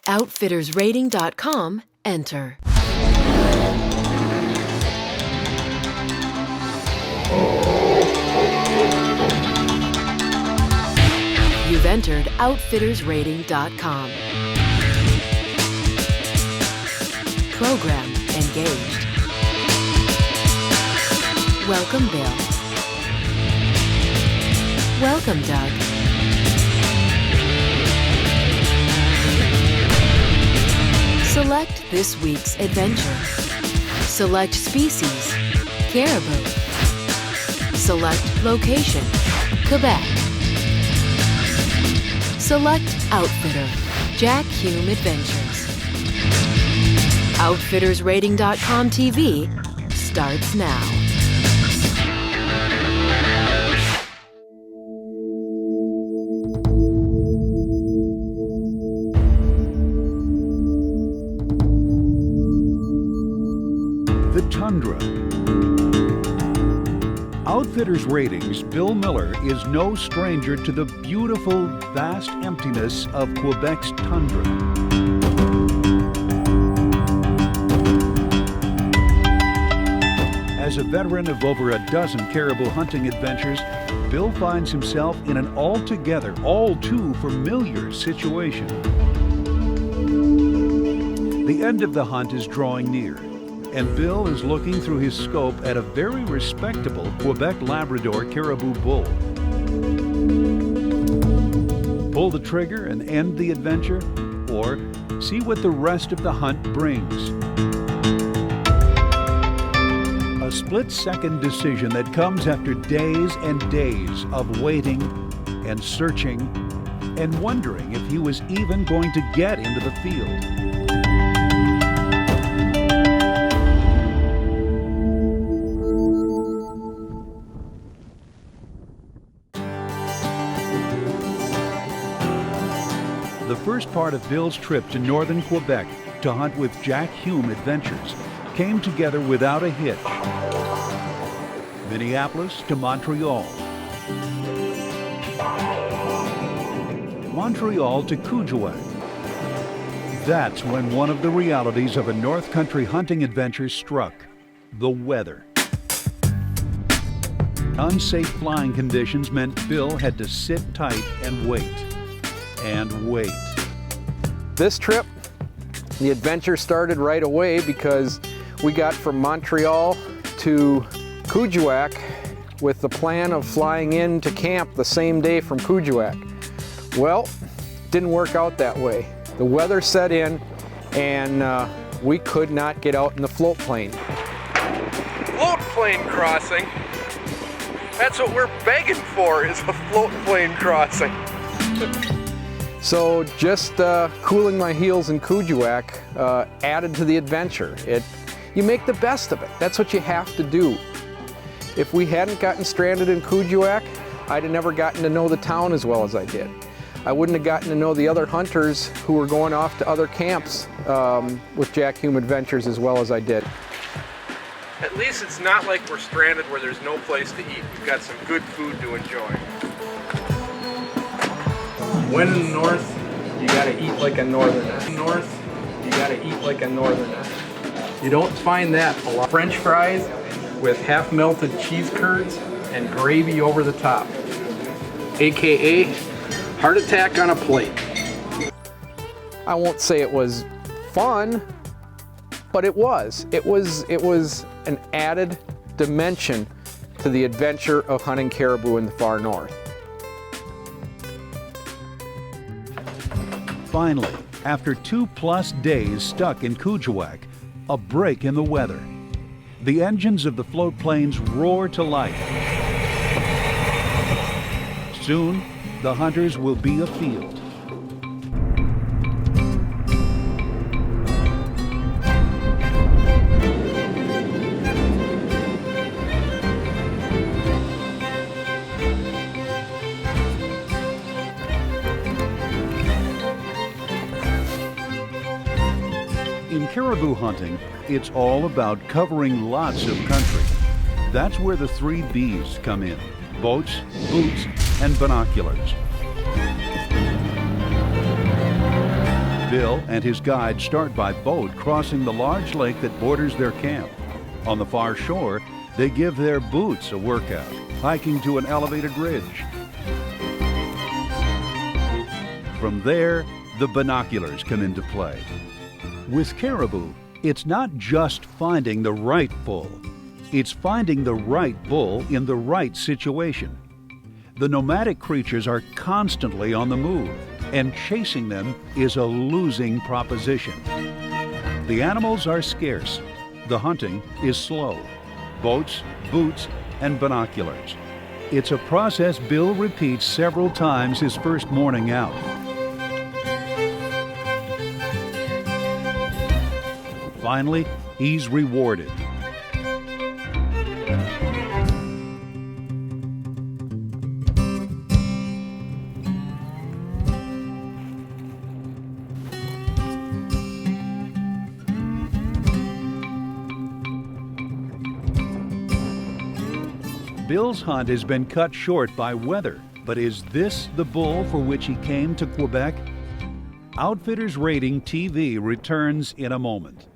Outfittersrating.com, enter. You've entered Outfittersrating.com. Program engaged. Welcome, Bill. Welcome, Doug. Select this week's adventure. Select species, Caribou. Select location, Quebec. Select outfitter, Jack Hume Adventures. Outfittersrating.com TV starts now. The tundra. Outfitters Ratings' Bill Miller is no stranger to the beautiful, vast emptiness of Quebec's tundra. As a veteran of over a dozen caribou hunting adventures, Bill finds himself in an altogether all too familiar situation. The end of the hunt is drawing near, and Bill is looking through his scope at a very respectable Quebec Labrador caribou bull. Pull the trigger and end the adventure, or see what the rest of the hunt brings. A split-second decision that comes after days and days of waiting and searching and wondering if he was even going to get into the field. The first part of Bill's trip to northern Quebec to hunt with Jack Hume Adventures came together without a hitch. Minneapolis to Montreal. Montreal to Kuujjuaq. That's when one of the realities of a North Country hunting adventure struck: the weather. Unsafe flying conditions meant Bill had to sit tight and wait. And wait. This trip, the adventure started right away because we got from Montreal to Kuujjuaq with the plan of flying into camp the same day from Kuujjuaq. Well, didn't work out that way. The weather set in and we could not get out in the float plane. Float plane crossing? That's what we're begging for, is a float plane crossing. So just cooling my heels in Kuujjuaq added to the adventure. You make the best of it. That's what you have to do. If we hadn't gotten stranded in Kuujjuaq, I'd have never gotten to know the town as well as I did. I wouldn't have gotten to know the other hunters who were going off to other camps with Jack Hume Adventures as well as I did. At least it's not like we're stranded where there's no place to eat. We've got some good food to enjoy. When in the north, you gotta eat like a northerner. North, you gotta eat like a northerner. You don't find that a lot. French fries with half-melted cheese curds and gravy over the top. AKA heart attack on a plate. I won't say it was fun, but it was. It was an added dimension to the adventure of hunting caribou in the far north. Finally, after 2+ days stuck in Kuujjuaq, a break in the weather. The engines of the float planes roar to life. Soon, the hunters will be afield. In caribou hunting, it's all about covering lots of country. That's where the 3 Bs come in: boats, boots, and binoculars. Bill and his guide start by boat crossing the large lake that borders their camp. On the far shore, they give their boots a workout, hiking to an elevated ridge. From there, the binoculars come into play. With caribou, it's not just finding the right bull. It's finding the right bull in the right situation. The nomadic creatures are constantly on the move, and chasing them is a losing proposition. The animals are scarce. The hunting is slow. Boats, boots, and binoculars. It's a process Bill repeats several times his first morning out. Finally, he's rewarded. Bill's hunt has been cut short by weather, but is this the bull for which he came to Quebec? Outfitters Rating TV returns in a moment.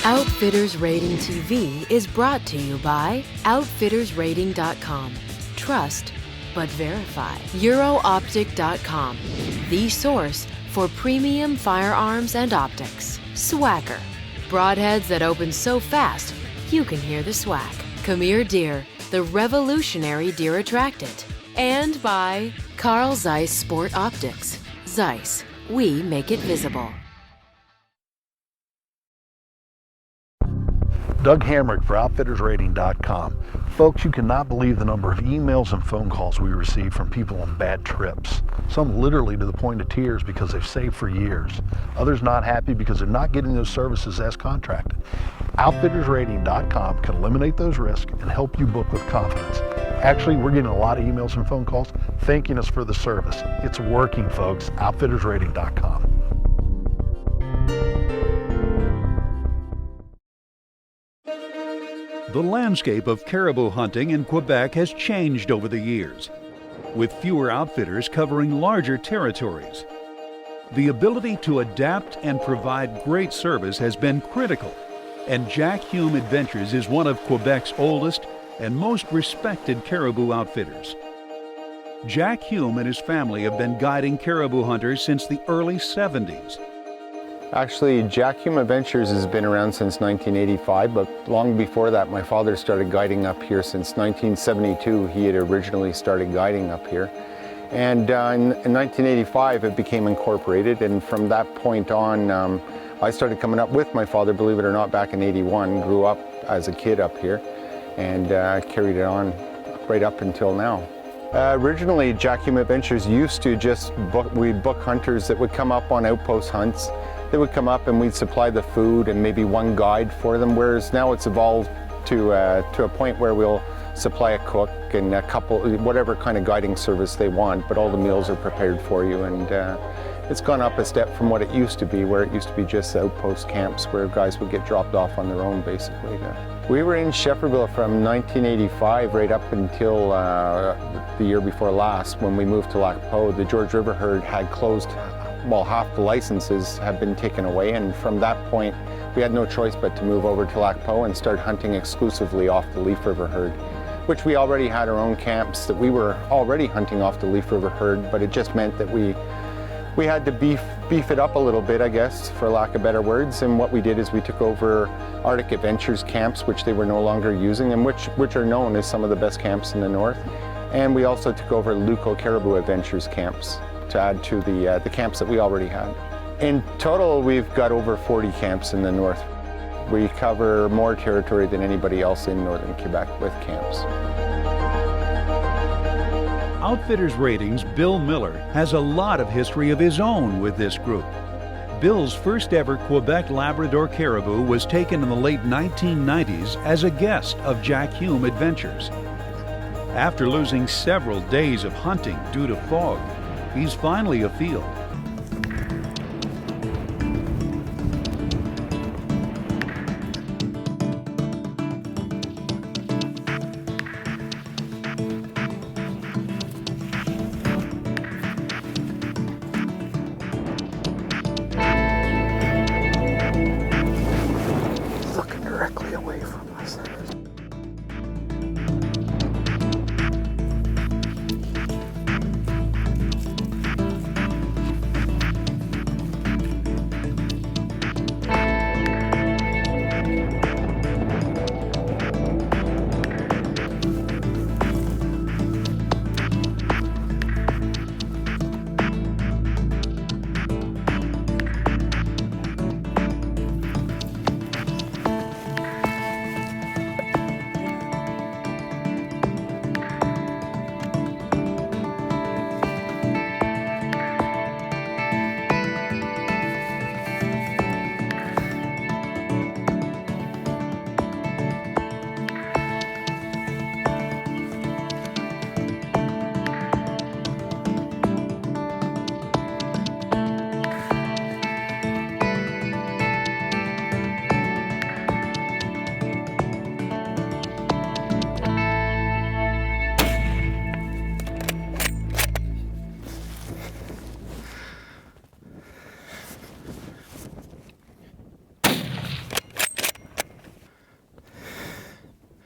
Outfitters Rating TV is brought to you by OutfittersRating.com. Trust, but verify. EuroOptic.com, the source for premium firearms and optics. Swacker, broadheads that open so fast you can hear the swack. Khmer Deer, the revolutionary deer attractant. And by Carl Zeiss Sport Optics. Zeiss, we make it visible. Doug Hamrick for OutfittersRating.com. Folks, you cannot believe the number of emails and phone calls we receive from people on bad trips. Some literally to the point of tears because they've saved for years. Others not happy because they're not getting those services as contracted. OutfittersRating.com can eliminate those risks and help you book with confidence. Actually, we're getting a lot of emails and phone calls thanking us for the service. It's working, folks. OutfittersRating.com. The landscape of caribou hunting in Quebec has changed over the years, with fewer outfitters covering larger territories. The ability to adapt and provide great service has been critical, and Jack Hume Adventures is one of Quebec's oldest and most respected caribou outfitters. Jack Hume and his family have been guiding caribou hunters since the early 70s. Actually, Jack Hume Adventures has been around since 1985, but long before that, my father started guiding up here since 1972. He had originally started guiding up here. And in 1985, it became incorporated, and from that point on, I started coming up with my father, believe it or not, back in '81, grew up as a kid up here, and carried it on right up until now. Originally, Jack Hume Adventures used to we'd book hunters that would come up on outpost hunts. They would come up and we'd supply the food and maybe one guide for them, whereas now it's evolved to a point where we'll supply a cook and a couple, whatever kind of guiding service they want, but all the meals are prepared for you, and it's gone up a step from what it used to be, where it used to be just outpost camps where guys would get dropped off on their own, basically. We were in Shefferville from 1985 right up until the year before last, when we moved to Lac Po. The George River herd had closed. Well, half the licenses have been taken away, and from that point we had no choice but to move over to Lac Po and start hunting exclusively off the Leaf River herd, which we already had our own camps that we were already hunting off the Leaf River herd, but it just meant that we had to beef it up a little bit, I guess, for lack of better words. And what we did is we took over Arctic Adventures camps, which they were no longer using, and which are known as some of the best camps in the north. And we also took over Luco Caribou Adventures camps to add to the camps that we already had. In total, we've got over 40 camps in the north. We cover more territory than anybody else in northern Quebec with camps. Outfitters Ratings' Bill Miller has a lot of history of his own with this group. Bill's first ever Quebec Labrador caribou was taken in the late 1990s as a guest of Jack Hume Adventures. After losing several days of hunting due to fog, he's finally afield.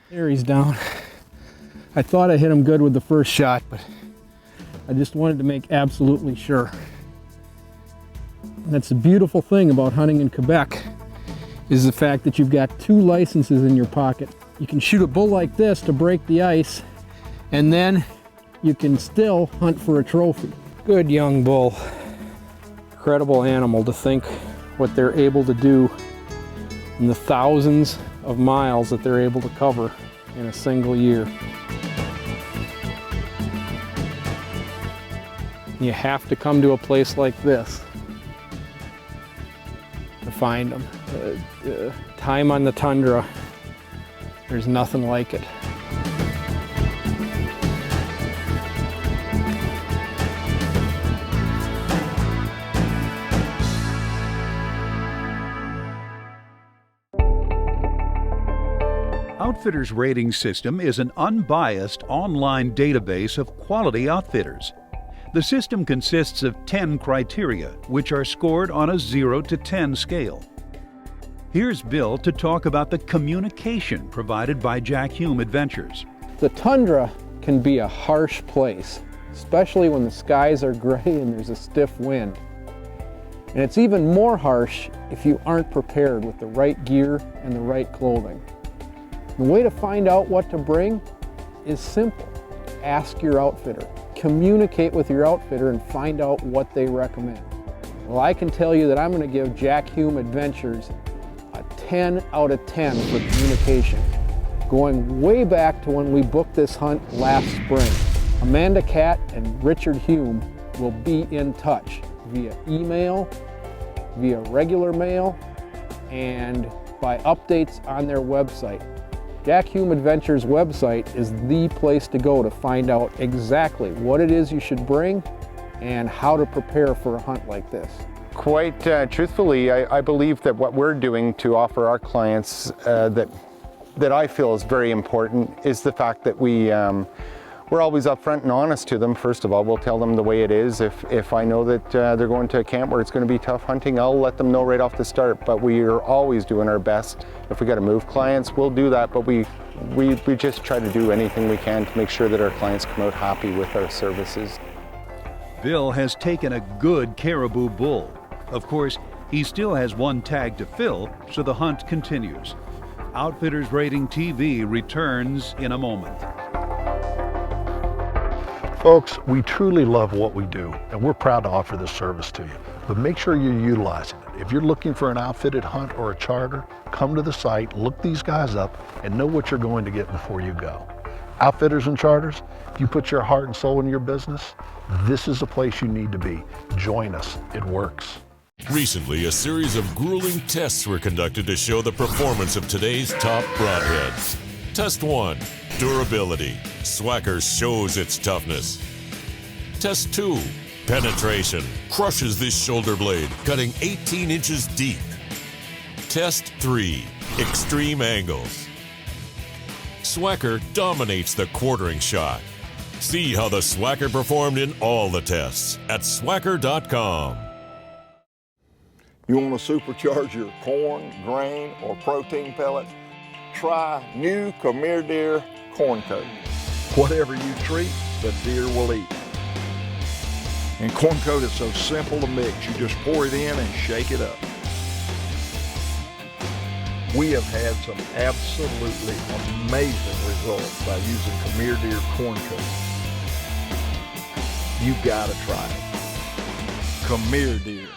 There he's down. I thought I hit him good with the first shot, but I just wanted to make absolutely sure. And that's the beautiful thing about hunting in Quebec, is the fact that you've got 2 licenses in your pocket. You can shoot a bull like this to break the ice, and then you can still hunt for a trophy. Good young bull. Incredible animal to think what they're able to do in the thousands of miles that they're able to cover in a single year. You have to come to a place like this to find them. Time on the tundra, there's nothing like it. Outfitters Rating System is an unbiased online database of quality outfitters. The system consists of 10 criteria, which are scored on a 0 to 10 scale. Here's Bill to talk about the communication provided by Jack Hume Adventures. The tundra can be a harsh place, especially when the skies are gray and there's a stiff wind. And it's even more harsh if you aren't prepared with the right gear and the right clothing. The way to find out what to bring is simple. Ask your outfitter. Communicate with your outfitter and find out what they recommend. Well, I can tell you that I'm going to give Jack Hume Adventures a 10 out of 10 for communication, going way back to when we booked this hunt last spring. Amanda Catt and Richard Hume will be in touch via email, via regular mail, and by updates on their website. Jack Hume Adventures website is the place to go to find out exactly what it is you should bring and how to prepare for a hunt like this. Quite truthfully, I believe that what we're doing to offer our clients that I feel is very important is the fact that we're always upfront and honest to them. First of all, we'll tell them the way it is. If I know that they're going to a camp where it's going to be tough hunting, I'll let them know right off the start. But we are always doing our best. If we got to move clients, we'll do that. But we just try to do anything we can to make sure that our clients come out happy with our services. Bill has taken a good caribou bull. Of course, he still has one tag to fill, so the hunt continues. Outfitters Rating TV returns in a moment. Folks, we truly love what we do, and we're proud to offer this service to you. But make sure you're utilizing it. If you're looking for an outfitted hunt or a charter, come to the site, look these guys up, and know what you're going to get before you go. Outfitters and charters, if you put your heart and soul in your business, this is the place you need to be. Join us. It works. Recently, a series of grueling tests were conducted to show the performance of today's top broadheads. Test 1, durability. Swacker shows its toughness. Test 2, penetration. Crushes this shoulder blade, cutting 18 inches deep. Test 3, extreme angles. Swacker dominates the quartering shot. See how the Swacker performed in all the tests at swacker.com. You want to supercharge your corn, grain, or protein pellets? Try new Khmer Deer Corn Coat. Whatever you treat, the deer will eat. And Corn Coat is so simple to mix. You just pour it in and shake it up. We have had some absolutely amazing results by using Khmer Deer Corn Coat. You gotta try it. Khmer Deer.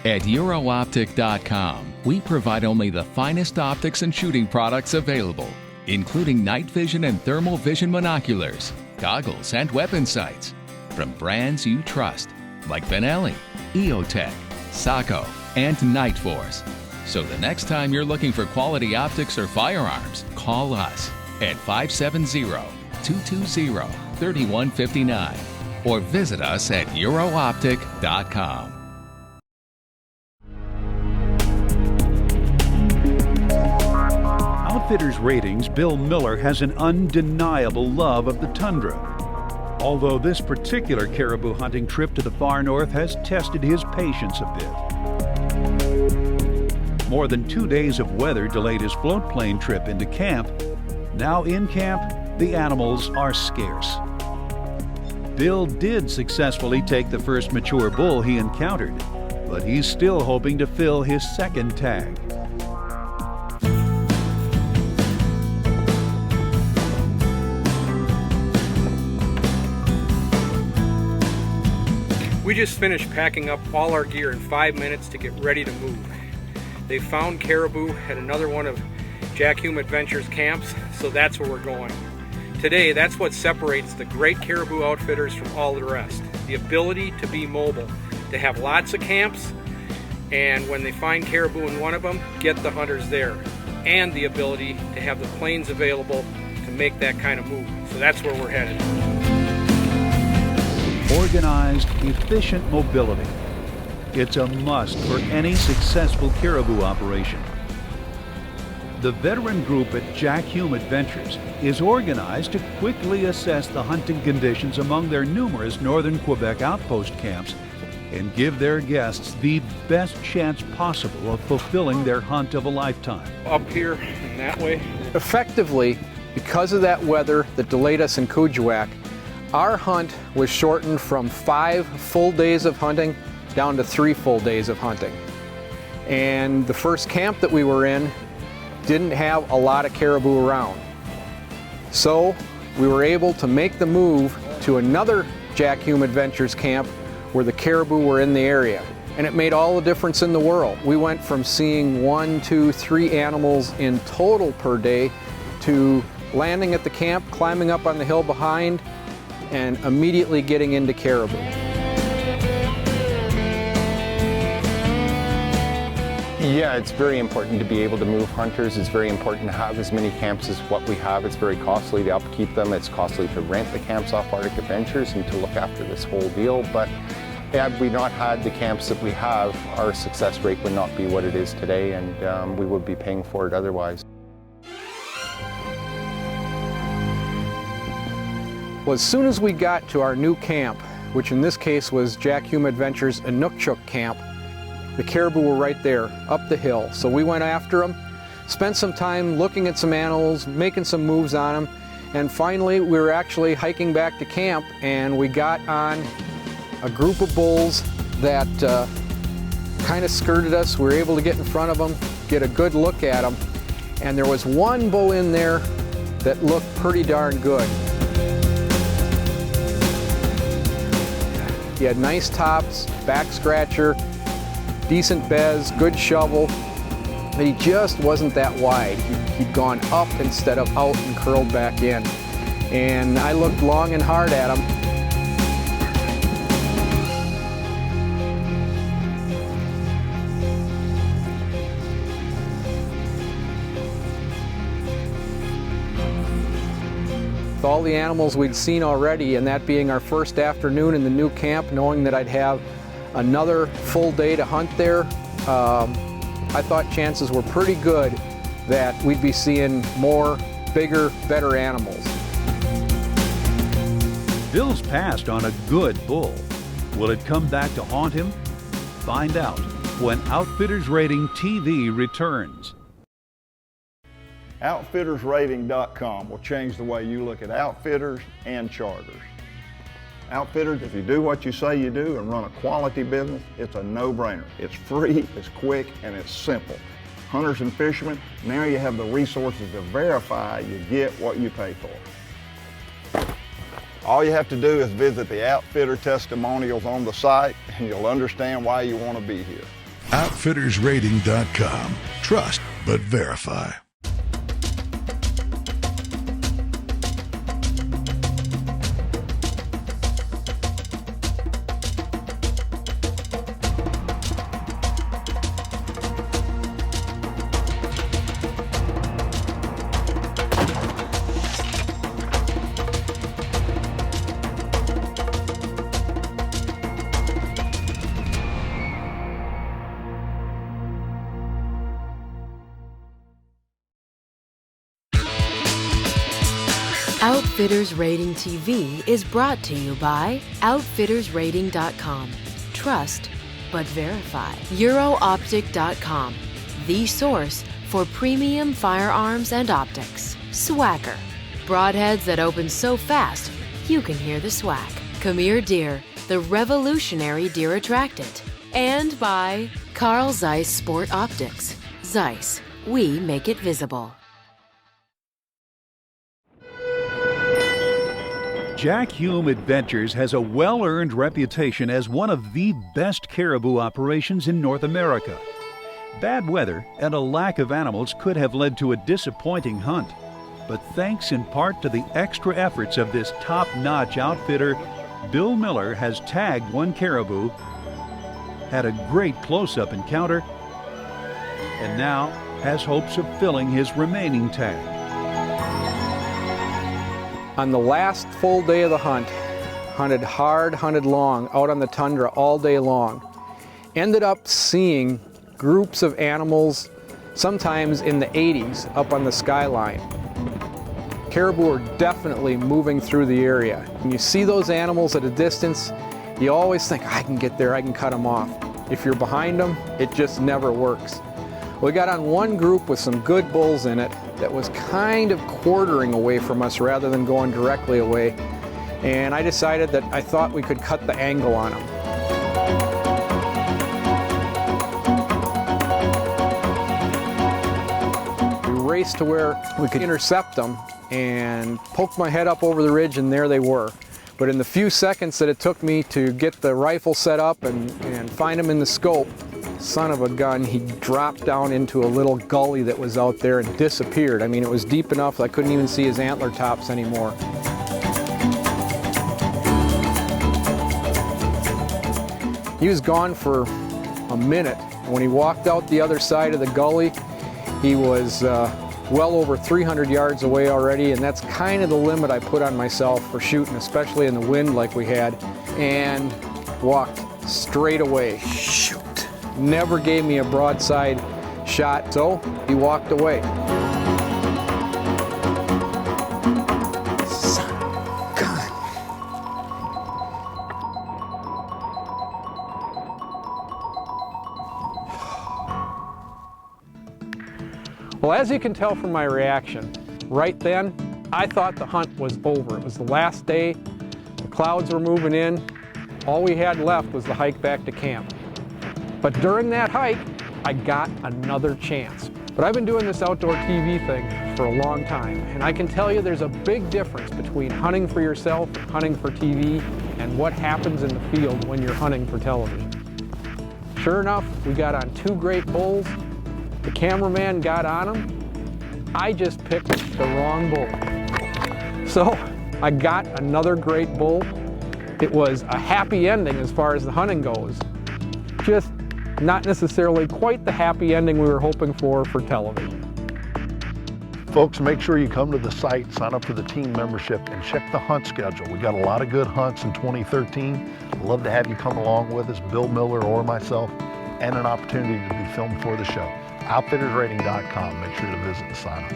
At EuroOptic.com, we provide only the finest optics and shooting products available, including night vision and thermal vision monoculars, goggles, and weapon sights from brands you trust, like Benelli, EOTech, Sako, and Night Force. So the next time you're looking for quality optics or firearms, call us at 570-220-3159 or visit us at EuroOptic.com. Outfitters Ratings, Bill Miller has an undeniable love of the tundra. Although this particular caribou hunting trip to the far north has tested his patience a bit. More than 2 days of weather delayed his float plane trip into camp, Now in camp, the animals are scarce. Bill did successfully take the first mature bull he encountered, but he's still hoping to fill his second tag. We just finished packing up all our gear in 5 minutes to get ready to move. They found Caribou at another one of Jack Hume Adventures camps, so that's where we're going. Today, that's what separates the great Caribou outfitters from all the rest. The ability to be mobile, to have lots of camps, and when they find Caribou in one of them, get the hunters there. And the ability to have the planes available to make that kind of move. So that's where we're headed. Organized, efficient mobility. It's a must for any successful caribou operation. The veteran group at Jack Hume Adventures is organized to quickly assess the hunting conditions among their numerous northern Quebec outpost camps and give their guests the best chance possible of fulfilling their hunt of a lifetime. Up here and that way. Effectively, because of that weather that delayed us in Kuujjuaq, our hunt was shortened from 5 full days of hunting down to 3 full days of hunting. And the first camp that we were in didn't have a lot of caribou around. So we were able to make the move to another Jack Hume Adventures camp where the caribou were in the area. And it made all the difference in the world. We went from seeing 1, 2, 3 animals in total per day to landing at the camp, climbing up on the hill behind, and immediately getting into caribou. Yeah, it's very important to be able to move hunters. It's very important to have as many camps as what we have. It's very costly to upkeep them. It's costly to rent the camps off Arctic Adventures and to look after this whole deal. But had we not had the camps that we have, our success rate would not be what it is today, and we would be paying for it otherwise. Well, as soon as we got to our new camp, which in this case was Jack Hume Adventures Inukshuk camp, the caribou were right there, up the hill. So we went after them, spent some time looking at some animals, making some moves on them, and finally we were actually hiking back to camp and we got on a group of bulls that kind of skirted us. We were able to get in front of them, get a good look at them, and there was one bull in there that looked pretty darn good. He had nice tops, back scratcher, decent bez, good shovel, but he just wasn't that wide. He'd gone up instead of out and curled back in. And I looked long and hard at him. With all the animals we'd seen already, and that being our first afternoon in the new camp, knowing that I'd have another full day to hunt there, I thought chances were pretty good that we'd be seeing more, bigger, better animals. Bill's passed on a good bull. Will it come back to haunt him? Find out when Outfitters Rating TV returns. Outfittersrating.com will change the way you look at outfitters and charters. Outfitters, if you do what you say you do and run a quality business, it's a no-brainer. It's free, it's quick, and it's simple. Hunters and fishermen, now you have the resources to verify you get what you pay for. All you have to do is visit the outfitter testimonials on the site and you'll understand why you want to be here. Outfittersrating.com. Trust but verify. Outfitters Rating TV is brought to you by OutfittersRating.com. Trust but verify. EuroOptic.com, the source for premium firearms and optics. Swacker. Broadheads that open so fast, you can hear the swack. Khmer Deer, the revolutionary deer attractant. And by Carl Zeiss Sport Optics. Zeiss, we make it visible. Jack Hume Adventures has a well-earned reputation as one of the best caribou operations in North America. Bad weather and a lack of animals could have led to a disappointing hunt. But thanks in part to the extra efforts of this top-notch outfitter, Bill Miller has tagged one caribou, had a great close-up encounter, and now has hopes of filling his remaining tag. On the last full day of the hunt, hunted hard, hunted long, out on the tundra all day long. Ended up seeing groups of animals, sometimes in the 80s, up on the skyline. Caribou are definitely moving through the area. When you see those animals at a distance, you always think, I can get there, I can cut them off. If you're behind them, it just never works. We got on one group with some good bulls in it that was kind of quartering away from us rather than going directly away. And I decided that I thought we could cut the angle on them. We raced to where we could intercept them and poked my head up over the ridge, and there they were. But in the few seconds that it took me to get the rifle set up and find them in the scope, son of a gun, he dropped down into a little gully that was out there and disappeared. I mean, it was deep enough that I couldn't even see his antler tops anymore. He was gone for a minute. When he walked out the other side of the gully, he was well over 300 yards away already, and that's kind of the limit I put on myself for shooting, especially in the wind like we had, and walked straight away. Shoot. Never gave me a broadside shot, so he walked away. Son of a gun. Well, as you can tell from my reaction, right then, I thought the hunt was over. It was the last day, the clouds were moving in. All we had left was the hike back to camp. But during that hike, I got another chance. But I've been doing this outdoor TV thing for a long time, and I can tell you there's a big difference between hunting for yourself, hunting for TV, and what happens in the field when you're hunting for television. Sure enough, we got on two great bulls. The cameraman got on them. I just picked the wrong bull. So I got another great bull. It was a happy ending as far as the hunting goes. Just not necessarily quite the happy ending we were hoping for television. Folks, make sure you come to the site, sign up for the team membership, and check the hunt schedule. We got a lot of good hunts in 2013. I'd love to have you come along with us, Bill Miller or myself, and an opportunity to be filmed for the show. Outfittersrating.com. Make sure to visit and sign up.